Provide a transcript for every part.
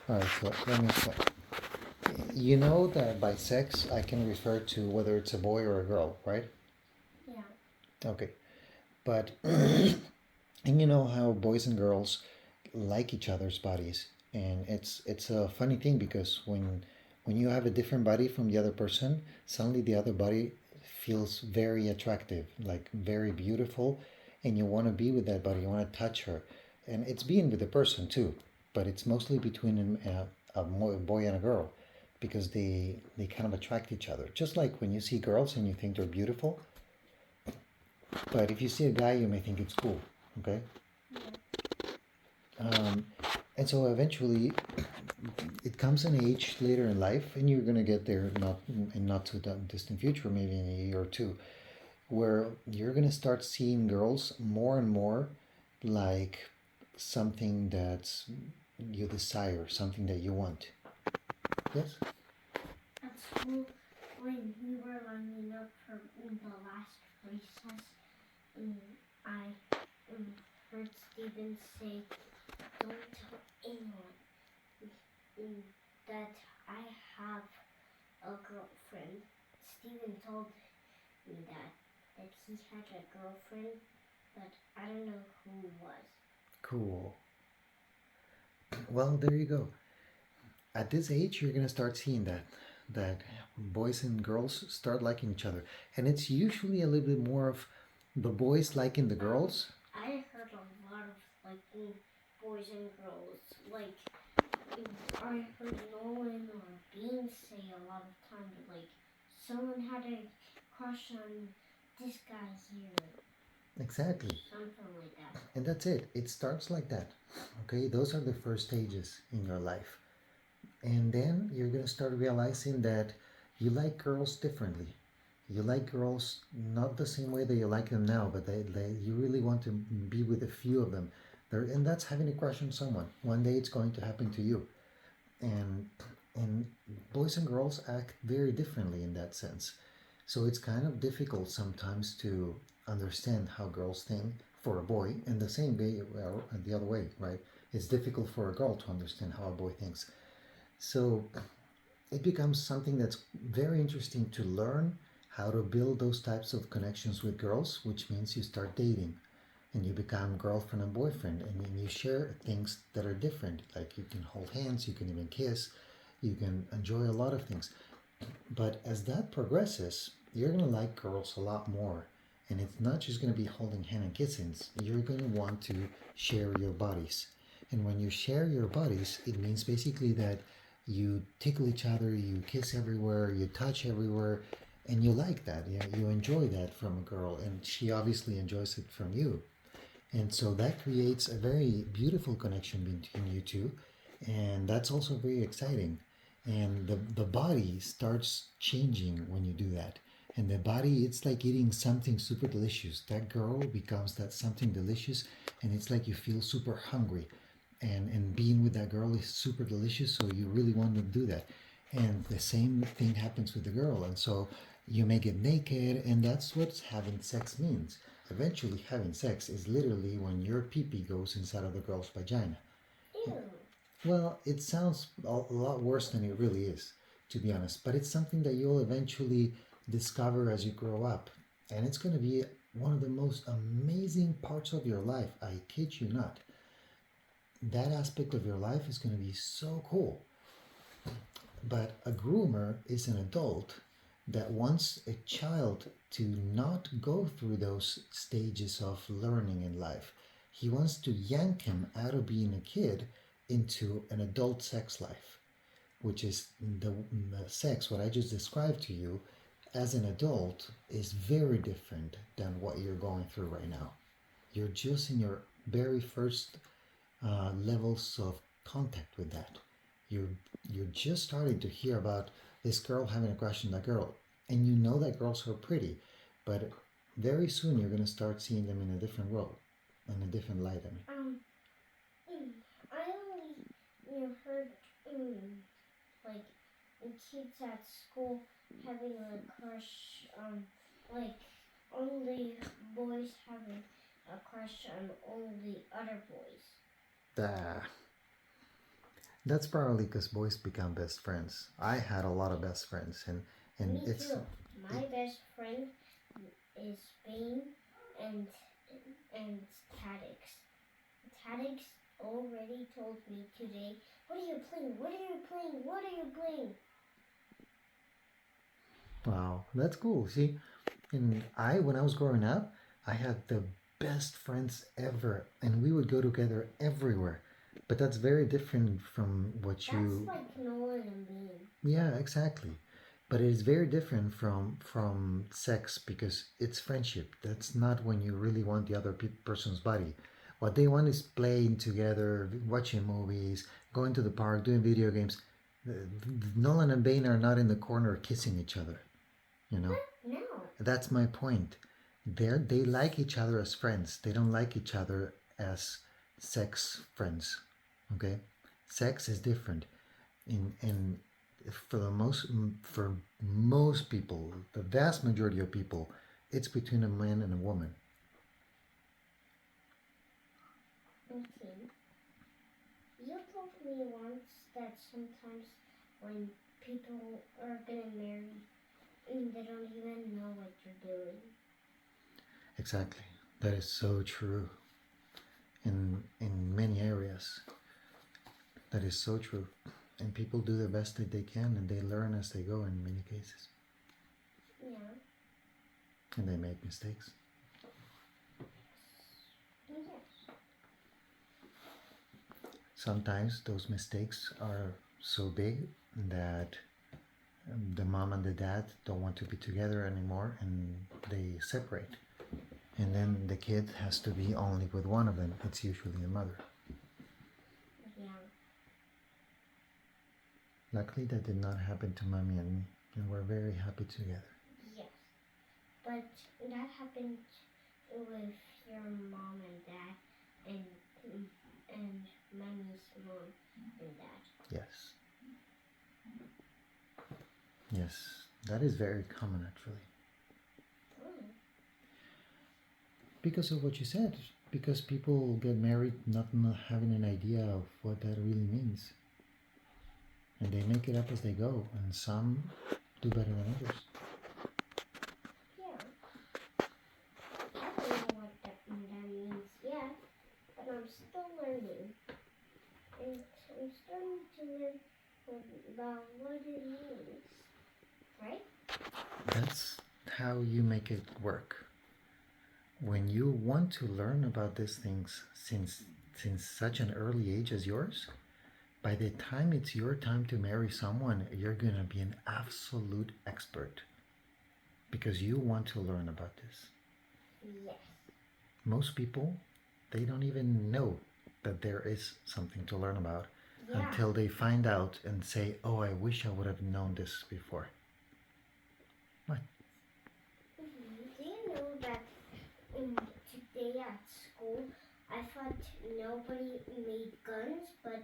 All right, so let me explain. You know that by sex I can refer to whether it's a boy or a girl, right? Yeah. Okay, but and you know how boys and girls like each other's bodies, and it's a funny thing because when you have a different body from the other person, suddenly the other body feels very attractive, like very beautiful, and you want to be with that body, you want to touch her, and it's being with the person too, but it's mostly between a boy and a girl because they kind of attract each other. Just like when you see girls and you think they're beautiful, but if you see a guy, you may think it's cool. Okay. Yeah. Um, and so eventually, it comes an age later in life, and you're gonna get there not in not too distant future, maybe in a year or two, where you're gonna start seeing girls more and more like something that you desire, something that you want. Yes. At school, when we were lining up for the last recess, um, I heard Stephen say, "Don't tell anyone um, that I have a girlfriend." Stephen told me that he had a girlfriend, but I don't know who it was. Cool. Well, there you go. At this age, you're gonna start seeing that boys and girls start liking each other, and it's usually a little bit more of the boys liking the girls. I heard a lot of boys and girls. I heard Nolan or Bean say a lot of times someone had a crush on this guy here. Exactly. Something like that. And that's it. It starts like that. Okay, those are the first stages in your life. And then you're going to start realizing that you like girls differently. You like girls not the same way that you like them now, but you really want to be with a few of them. And that's having a crush on someone. One day it's going to happen to you. And and boys and girls act very differently in that sense. So it's kind of difficult sometimes to understand how girls think for a boy, and the same way, well, the other way, right? It's difficult for a girl to understand how a boy thinks. So it becomes something that's very interesting to learn how to build those types of connections with girls, which means you start dating and you become girlfriend and boyfriend, and then you share things that are different. Like you can hold hands, you can even kiss, you can enjoy a lot of things. But as that progresses, you're going to like girls a lot more. And it's not just going to be holding hand and kissing. You're going to want to share your bodies. And when you share your bodies, it means basically that you tickle each other, you kiss everywhere, you touch everywhere, and you like that. You enjoy that from a girl, and she obviously enjoys it from you. And so that creates a very beautiful connection between you two. And that's also very exciting. And the body starts changing when you do that. And the body, it's like eating something super delicious. That girl becomes that something delicious, and it's like you feel super hungry. And being with that girl is super delicious, so you really want to do that. And the same thing happens with the girl. And so you may get naked, and that's what having sex means. Eventually, having sex is literally when your pee pee goes inside of the girl's vagina. Ew. Well, it sounds a lot worse than it really is, to be honest, but it's something that you'll eventually discover as you grow up. And it's going to be one of the most amazing parts of your life. I kid you not. That aspect of your life is going to be so cool. But a groomer is an adult that wants a child to not go through those stages of learning in life. He wants to yank him out of being a kid into an adult sex life, which is the sex, what I just described to you, as an adult is very different than what you're going through right now. You're just in your very first levels of contact with that. You're you're just starting to hear about this girl having a crush on that girl, and you know that girls are pretty, but very soon you're gonna start seeing them in a different world, in a different light. I mean, I only heard like kids at school having a crush like only boys having a crush on only other boys. ah, That's probably because boys become best friends. I had a lot of best friends, and Me it's too. My best friend is Spain and and Tadix. Tadix already told me today, what are you playing? What are you playing? What are you playing? wow, that's cool. See, and when I was growing up, I had the best friends ever, and we would go together everywhere. But that's very different from what That's you. like Nolan and Bean. Yeah, exactly. But it is very different from sex because it's friendship. That's not when you really want the other person's body. What they want is playing together, watching movies, going to the park, doing video games. Nolan and Bane are not in the corner kissing each other. You know, No. that's my point. They like each other as friends. They don't like each other as sex friends. Okay, sex is different. In for most people, the vast majority of people, it's between a man and a woman. Okay. You told me once that sometimes when people are getting married, they don't even know what you're doing. Exactly. That is so true. In many areas, that is so true. And people do the best that they can, and they learn as they go in many cases, Yeah. and they make mistakes. Yes. Sometimes those mistakes are so big that the mom and the dad don't want to be together anymore, and they separate. And then the kid has to be only with one of them. It's usually the mother. Yeah. Luckily, that did not happen to mommy and me, and we're very happy together. Yes. But that happened with your mom and dad and and mommy's mom and dad. Yes. Yes, that is very common actually. Oh. Because of what you said. Because people get married not having an idea of what that really means. And they make it up as they go, and some do better than others. Yeah. I don't know what that means yet, but I'm still learning. And I'm starting to learn about what it means. Right? That's how you make it work. When you want to learn about these things since such an early age as yours, by the time it's your time to marry someone, you're going to be an absolute expert because you want to learn about this. Yes. Most people, they don't even know that there is something to learn about until they find out and say, "Oh, I wish I would have known this before." What? Do you know that today at school, I thought nobody made guns, but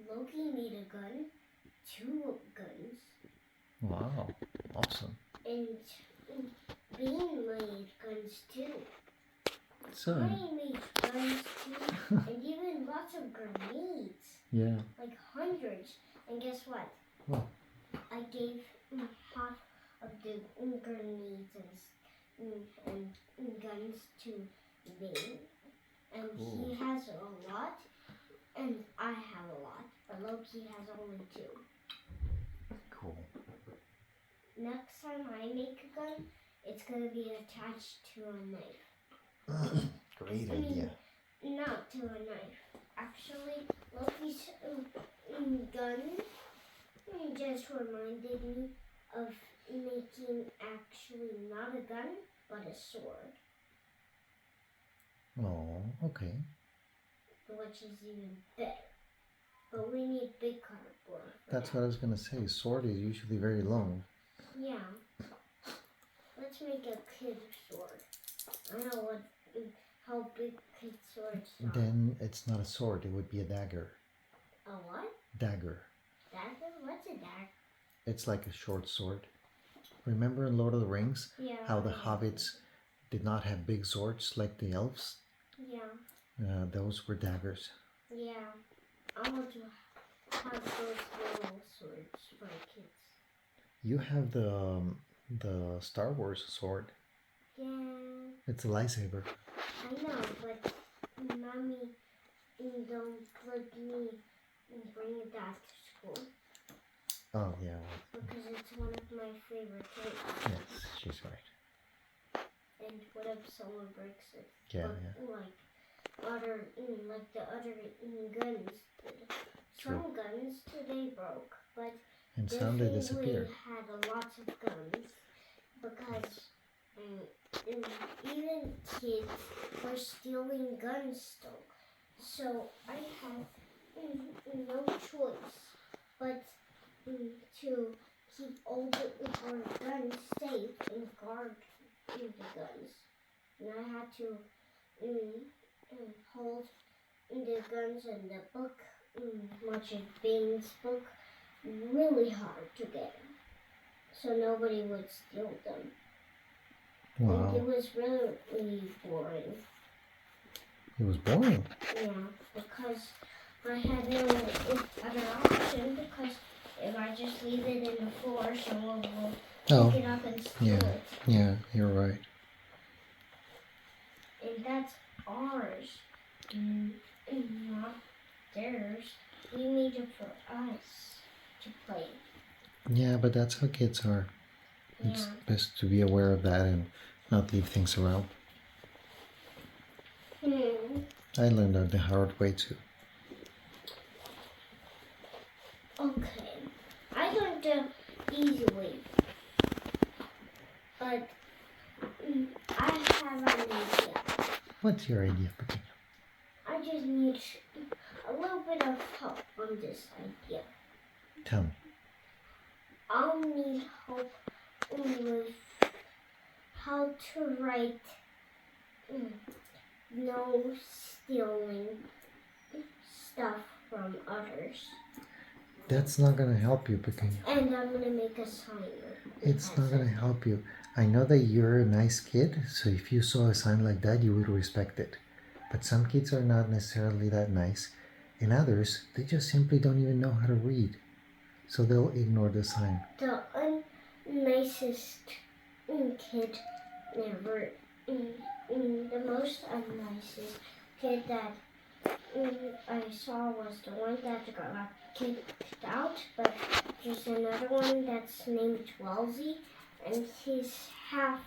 Loki made a gun, 2 guns, Wow, awesome. and Bean made guns too. So, I made guns too, and even lots of grenades, yeah. like hundreds. And guess what? What? I gave half of the grenades and guns to Bean. And Cool. he has a lot, and I have a lot, but Loki has only 2. Cool. Next time I make a gun, it's gonna be attached to a knife. Great I mean, idea. not to a knife. Actually, Loki's gun just reminded me of making actually not a gun, but a sword. Oh, okay. Which is even better. But we need big cardboard. That's what I was gonna say. Sword is usually very long. Yeah. Let's make a kid sword. I know how big kid swords are. Then it's not a sword. It would be a dagger. A what? Dagger. Dagger? What's a dagger? It's like a short sword. Remember in Lord of the Rings how the hobbits did not have big swords like the elves? Yeah. Those were daggers. Yeah. I want to have those little swords for kids. You have the Star Wars sword. Yeah, It's a lightsaber. I know, but mommy don't let me bring that to school Oh yeah. because it's one of my favorite things. Yes, she's right. And what if someone breaks it? Yeah, But, yeah. like the other guns. True. Some guns today broke, but And this some they thing disappeared. had a lot of guns because even kids were stealing guns still. So I had no choice but to keep all the guns safe and guard the guns. And I had to hold the guns and the book, much of Bane's book, really hard to get, so nobody would steal them. And Wow. it was really boring. It was boring. Yeah, because I had no other option, because if I just leave it in the floor, someone will Oh, pick it up and steal yeah. it. Yeah, you're right. And that's ours, not theirs. We made it for us to play. Yeah, but that's how kids are. It's Yeah. best to be aware of that and not leave things around. I learned that the hard way too. Okay. I learned the easy way. But I have an idea. What's your idea, Pequeño? I just need a little bit of help on this idea. Tell me. I'll need help with how to write no stealing stuff from others. That's not gonna help you, Pequeño. And I'm gonna make a sign. It's not gonna help you. I know that you're a nice kid, so if you saw a sign like that, you would respect it. But some kids are not necessarily that nice, and others, they just simply don't even know how to read. So they'll ignore the sign. The unnicest kid never, the most unnicest kid that I saw was the one that got kicked out, but there's another one that's named Wellesley, and he's half,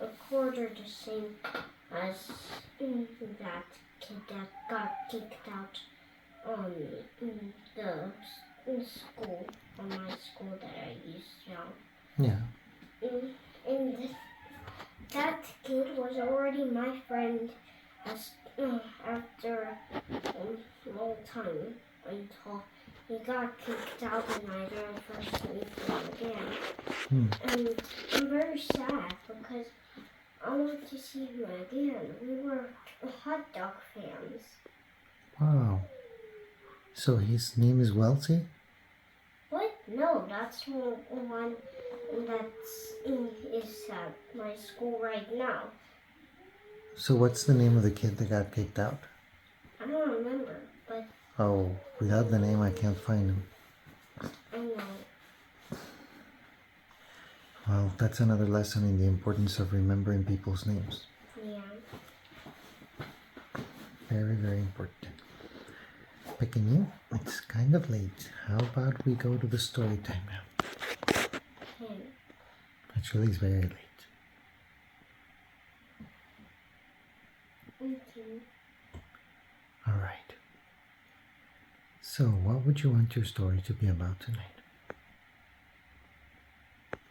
a quarter the same as that kid that got kicked out on the school, on my school that I used to. Yeah. And that kid was already my friend after a long time until he got kicked out and I never first meet him again. And I'm very sad because I want to see him again. We were hot dog fans. Wow. So his name is Wellesley? What? No, that's one that's is at my school right now. So what's the name of the kid that got kicked out? I don't remember, but Oh, without the name I can't find him. I know. Well, that's another lesson in the importance of remembering people's names. Yeah. Very, very important. Pequeño, it's kind of late. How about we go to the story time now? Okay. Actually, it's very late. Okay. All right. So, what would you want your story to be about tonight?